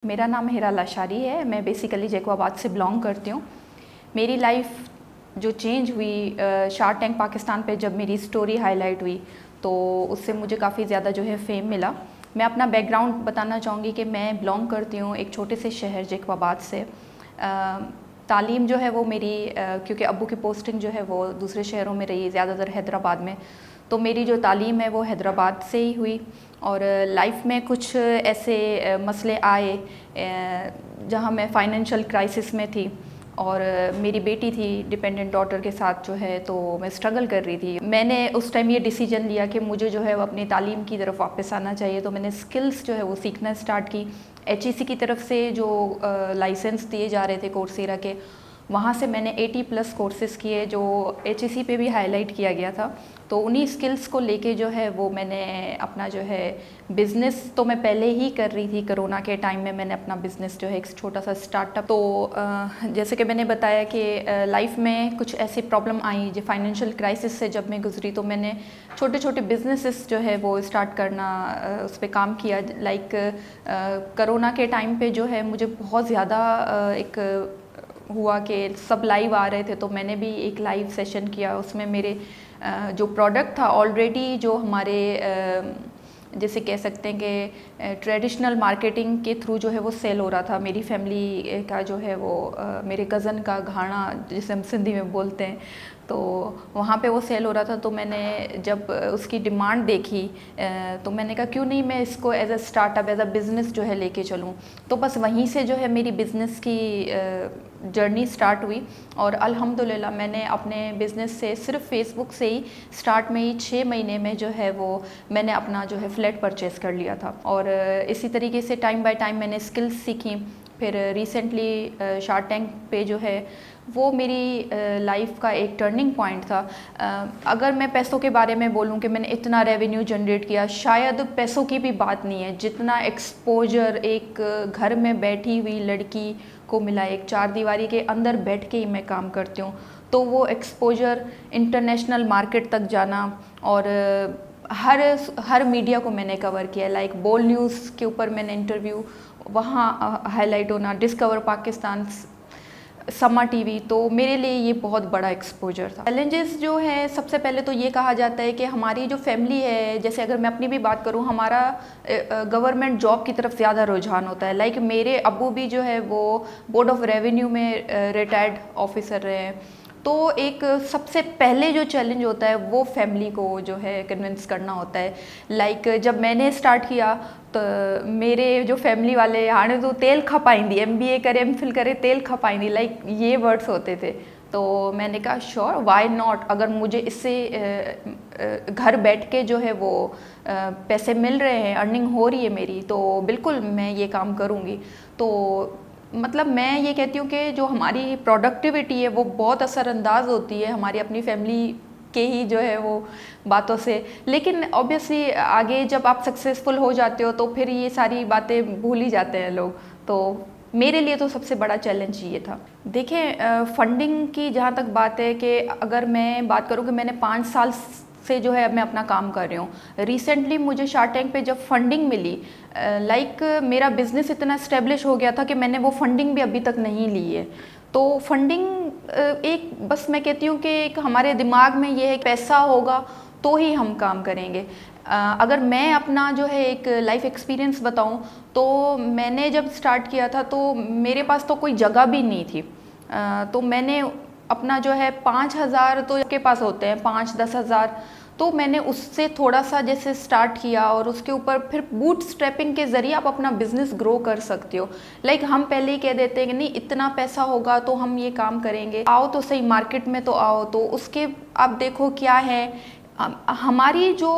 मेरा नाम हिरा लाशारी है। मैं बेसिकली जैकोबाद से बिलोंग करती हूँ। मेरी लाइफ जो चेंज हुई शार्क टैंक पाकिस्तान पे जब मेरी स्टोरी हाईलाइट हुई तो उससे मुझे काफ़ी ज़्यादा जो है फेम मिला। मैं अपना बैकग्राउंड बताना चाहूँगी कि मैं बिलोंग करती हूँ एक छोटे से शहर जैकोबाद से। तालीम जो है वो मेरी क्योंकि अब्बू की पोस्टिंग जो है वो दूसरे शहरों में रही, ज़्यादातर हैदराबाद में, तो मेरी जो तालीम है वो हैदराबाद से ही हुई। और लाइफ में कुछ ऐसे मसले आए जहाँ मैं फाइनेंशियल क्राइसिस में थी और मेरी बेटी थी डिपेंडेंट डॉटर के साथ जो है, तो मैं स्ट्रगल कर रही थी। मैंने उस टाइम ये डिसीजन लिया कि मुझे जो है वो अपनी तालीम की तरफ वापस आना चाहिए, तो मैंने स्किल्स जो है वो सीखना स्टार्ट की। HEC की तरफ से जो लाइसेंस दिए जा रहे थे कोर्सेरा के, वहाँ से मैंने 80+ कोर्सेज़ किए जो HEC पे भी हाईलाइट किया गया था। तो उन्हीं स्किल्स को लेके जो है वो मैंने अपना जो है बिज़नेस तो मैं पहले ही कर रही थी। कोरोना के टाइम में मैंने अपना बिज़नेस जो है एक छोटा सा स्टार्टअप, तो जैसे कि मैंने बताया कि लाइफ में कुछ ऐसी प्रॉब्लम आई जो फाइनेंशियल क्राइसिस से जब मैं गुजरी, तो मैंने छोटे छोटे बिजनेसेस जो है वो स्टार्ट करना उस पर काम किया। लाइक कोरोना के टाइम पे जो है मुझे बहुत ज़्यादा एक हुआ कि सब लाइव आ रहे थे, तो मैंने भी एक लाइव सेशन किया। उसमें मेरे जो प्रोडक्ट था ऑलरेडी जो हमारे जैसे कह सकते हैं कि ट्रेडिशनल मार्केटिंग के थ्रू जो है वो सेल हो रहा था। मेरी फैमिली का जो है वो मेरे कज़न का घाना जिसे हम सिंधी में बोलते हैं, तो वहाँ पे वो सेल हो रहा था। तो मैंने जब उसकी डिमांड देखी तो मैंने कहा क्यों नहीं मैं इसको as a startup as a business जो है लेके चलूँ। तो बस वहीं से जो है मेरी बिज़नेस की जर्नी स्टार्ट हुई। और अल्हम्दुलिल्लाह मैंने अपने बिज़नेस से सिर्फ फेसबुक से ही स्टार्ट में ही 6 महीने में जो है वो मैंने अपना जो है फ्लैट परचेस कर लिया था। और इसी तरीके से टाइम बाय टाइम मैंने स्किल्स सीखी। फिर रिसेंटली शार्क टैंक पे जो है वो मेरी लाइफ का एक टर्निंग पॉइंट था। अगर मैं पैसों के बारे में बोलूं कि मैंने इतना रेवेन्यू जनरेट किया, शायद पैसों की भी बात नहीं है, जितना एक्सपोजर एक घर में बैठी हुई लड़की को मिला, एक चार दीवारी के अंदर बैठ के ही मैं काम करती हूँ, तो वो एक्सपोजर इंटरनेशनल मार्केट तक जाना। और हर मीडिया को मैंने कवर किया। लाइक बोल न्यूज़ के ऊपर मैंने इंटरव्यू वहाँ हाईलाइट होना, डिस्कवर पाकिस्तान, समा टीवी, तो मेरे लिए ये बहुत बड़ा एक्सपोजर था। चैलेंजेस जो है, सबसे पहले तो ये कहा जाता है कि हमारी जो फैमिली है, जैसे अगर मैं अपनी भी बात करूँ, हमारा गवर्नमेंट जॉब की तरफ ज़्यादा रुझान होता है। लाइक मेरे अब्बू भी जो है वो बोर्ड ऑफ रेवेन्यू में रिटायर्ड ऑफिसर रहे हैं। तो एक सबसे पहले जो चैलेंज होता है वो फैमिली को जो है कन्विंस करना होता है। लाइक जब मैंने स्टार्ट किया तो मेरे जो फैमिली वाले हाणे तो तेल खपाईंदी, MBA करे MPhil करे तेल खपाईंदी, लाइक ये वर्ड्स होते थे। तो मैंने कहा श्योर, व्हाई नॉट, अगर मुझे इससे घर बैठ के जो है वो पैसे मिल रहे हैं, अर्निंग हो रही है मेरी, तो बिल्कुल मैं ये काम करूँगी। तो मतलब मैं ये कहती हूँ कि जो हमारी प्रोडक्टिविटी है वो बहुत असरअंदाज होती है हमारी अपनी फैमिली के ही जो है वो बातों से। लेकिन ऑब्वियसली आगे जब आप सक्सेसफुल हो जाते हो तो फिर ये सारी बातें भूल ही जाते हैं लोग। तो मेरे लिए तो सबसे बड़ा चैलेंज ये था। देखिए फंडिंग की जहाँ तक बात है, कि अगर मैं बात करूँ कि मैंने 5 साल से जो है मैं अपना काम कर रही हूँ। रिसेंटली मुझे शार्क टैंक पे जब फंडिंग मिली, लाइक मेरा बिजनेस इतना स्टेब्लिश हो गया था कि मैंने वो फंडिंग भी अभी तक नहीं ली है। तो फंडिंग एक, बस मैं कहती हूँ कि एक हमारे दिमाग में ये है पैसा होगा तो ही हम काम करेंगे। अगर मैं अपना जो है एक लाइफ एक्सपीरियंस बताऊँ, तो मैंने जब स्टार्ट किया था तो मेरे पास तो कोई जगह भी नहीं थी। तो मैंने अपना जो है 5,000 तो के पास होते हैं, 5-10 हज़ार, तो मैंने उससे थोड़ा सा जैसे स्टार्ट किया और उसके ऊपर फिर बूट स्ट्रैपिंग के ज़रिए आप अपना बिजनेस ग्रो कर सकते हो। लाइक हम पहले ही कह देते हैं कि नहीं इतना पैसा होगा तो हम ये काम करेंगे, आओ तो सही मार्केट में तो आओ। तो उसके आप देखो क्या है, हमारी जो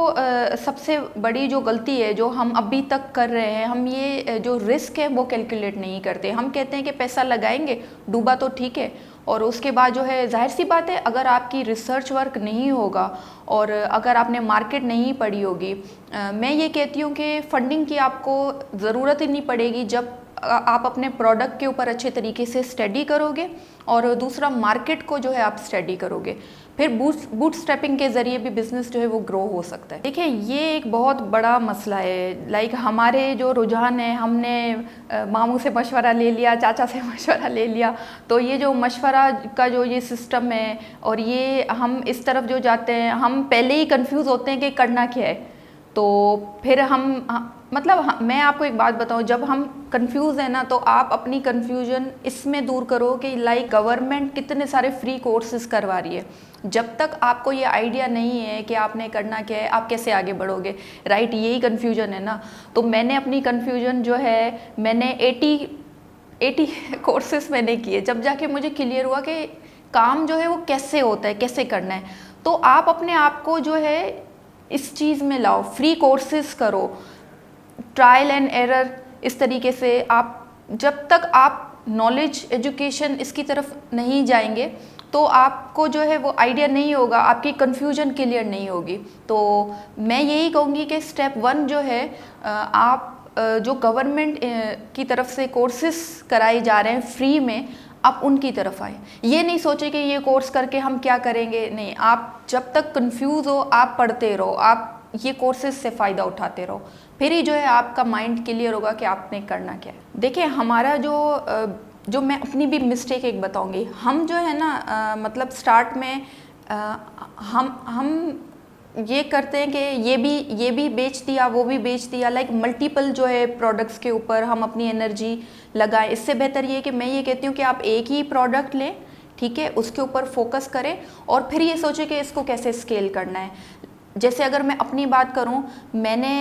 सबसे बड़ी जो गलती है जो हम अभी तक कर रहे हैं, हम ये जो रिस्क है वो कैलकुलेट नहीं करते। हम कहते हैं कि पैसा लगाएंगे, डूबा तो ठीक है, और उसके बाद जो है जाहिर सी बात है अगर आपकी रिसर्च वर्क नहीं होगा और अगर आपने मार्केट नहीं पढ़ी होगी, मैं ये कहती हूँ कि फंडिंग की आपको ज़रूरत ही नहीं पड़ेगी जब आप अपने प्रोडक्ट के ऊपर अच्छे तरीके से स्टडी करोगे और दूसरा मार्केट को जो है आप स्टडी करोगे, फिर बूटस्ट्रैपिंग के ज़रिए भी बिज़नेस जो है वो ग्रो हो सकता है। देखिए ये एक बहुत बड़ा मसला है। लाइक हमारे जो रुझान है, हमने मामू से मशवरा ले लिया, चाचा से मशवरा ले लिया, तो ये जो मशवरा का जो ये सिस्टम है और ये हम इस तरफ जो जाते हैं, हम पहले ही कंफ्यूज होते हैं कि करना क्या है। तो फिर मैं आपको एक बात बताऊं, जब हम कंफ्यूज हैं ना, तो आप अपनी कंफ्यूजन इसमें दूर करो कि लाइक गवर्नमेंट कितने सारे फ्री कोर्सेज करवा रही है। जब तक आपको ये आइडिया नहीं है कि आपने करना क्या है, आप कैसे आगे बढ़ोगे, राइट? यही कंफ्यूजन है ना। तो मैंने अपनी कंफ्यूजन जो है, मैंने 80 कोर्सेज मैंने किए, जब जाके मुझे क्लियर हुआ कि काम जो है वो कैसे होता है, कैसे करना है। तो आप अपने आप को जो है इस चीज़ में लाओ, फ्री कोर्सेज करो, ट्रायल एंड एरर, इस तरीके से आप जब तक आप नॉलेज एजुकेशन इसकी तरफ नहीं जाएंगे तो आपको जो है वो आइडिया नहीं होगा, आपकी कन्फ्यूजन क्लियर नहीं होगी। तो मैं यही कहूँगी कि स्टेप 1 जो है, आप जो गवर्नमेंट की तरफ से कोर्सेज कराए जा रहे हैं फ्री में, आप उनकी तरफ आए। ये नहीं सोचे कि ये कोर्स करके हम क्या करेंगे, नहीं, आप जब तक कंफ्यूज हो आप पढ़ते रहो, आप ये कोर्सेज से फ़ायदा उठाते रहो, फिर ही जो है आपका माइंड क्लियर होगा कि आपने करना क्या है। देखिए हमारा जो मैं अपनी भी मिस्टेक एक बताऊंगी, हम जो है ना मतलब स्टार्ट में हम ये करते हैं कि ये भी बेच दिया, वो भी बेच दिया, लाइक मल्टीपल जो है प्रोडक्ट्स के ऊपर हम अपनी एनर्जी लगाएं। इससे बेहतर ये कि मैं ये कहती हूँ कि आप एक ही प्रोडक्ट लें, ठीक है, उसके ऊपर फोकस करें और फिर ये सोचें कि इसको कैसे स्केल करना है। जैसे अगर मैं अपनी बात करूं, मैंने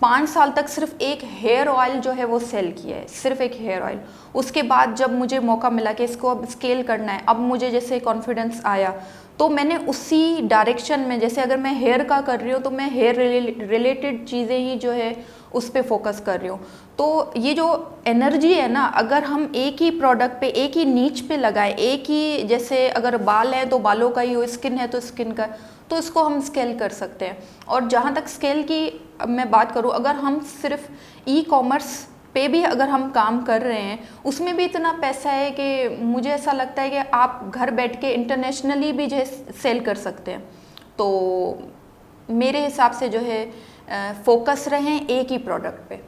5 साल तक सिर्फ एक हेयर ऑयल जो है वो सेल किया है, सिर्फ एक हेयर ऑयल। उसके बाद जब मुझे मौका मिला कि इसको अब स्केल करना है, अब मुझे जैसे कॉन्फिडेंस आया, तो मैंने उसी डायरेक्शन में, जैसे अगर मैं हेयर का कर रही हूँ तो मैं हेयर रिलेटेड चीज़ें ही जो है उस पर फोकस कर रही हूँ। तो ये जो एनर्जी है ना, अगर हम एक ही प्रोडक्ट पे, एक ही नीच पे लगाएं, एक ही, जैसे अगर बाल है तो बालों का ही हो, स्किन है तो स्किन का, तो इसको हम स्केल कर सकते हैं। और जहाँ तक स्केल की मैं बात करूँ, अगर हम सिर्फ ई-कॉमर्स पे भी अगर हम काम कर रहे हैं, उसमें भी इतना पैसा है कि मुझे ऐसा लगता है कि आप घर बैठ के इंटरनेशनली भी जो है सेल कर सकते हैं। तो मेरे हिसाब से जो है फोकस रहें एक ही प्रोडक्ट पे।